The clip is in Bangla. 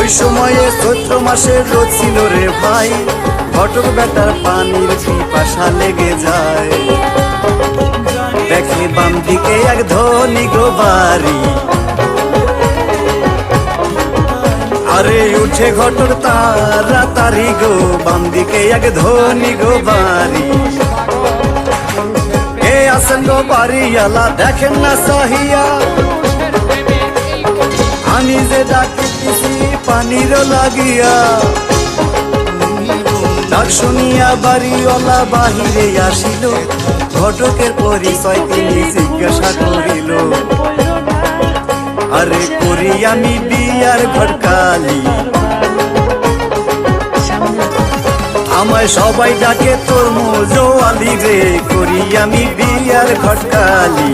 ওই সময়ে চৈত্র মাসের রোদ ছিল রে ভাই, ঘটক বেটার পানির পিপাসা লেগে যায়। দেখি বাম দিকে এক ধনী গো বাড়ি, আরে উঠে ঘটক তাড়াতাড়ি গো, বাম দিকে এক ধনী গো বাড়ি। এ আসেন গো বাড়িওয়ালা, দেখেন না সাহিয়া, আমি যে ডাকিতেছি পানির লাগিয়া। ডাক শুনিয়া বাড়িওয়ালা বাহিরে আসিল, ঘটকের পরিচয় তিনি জিজ্ঞাসা করিল। আরে করি আমি বিয়ার ঘটকালি, আমায় সবাই ডাকে তরমুজ আলি রে, করি আমি বিয়ার ঘটকালি।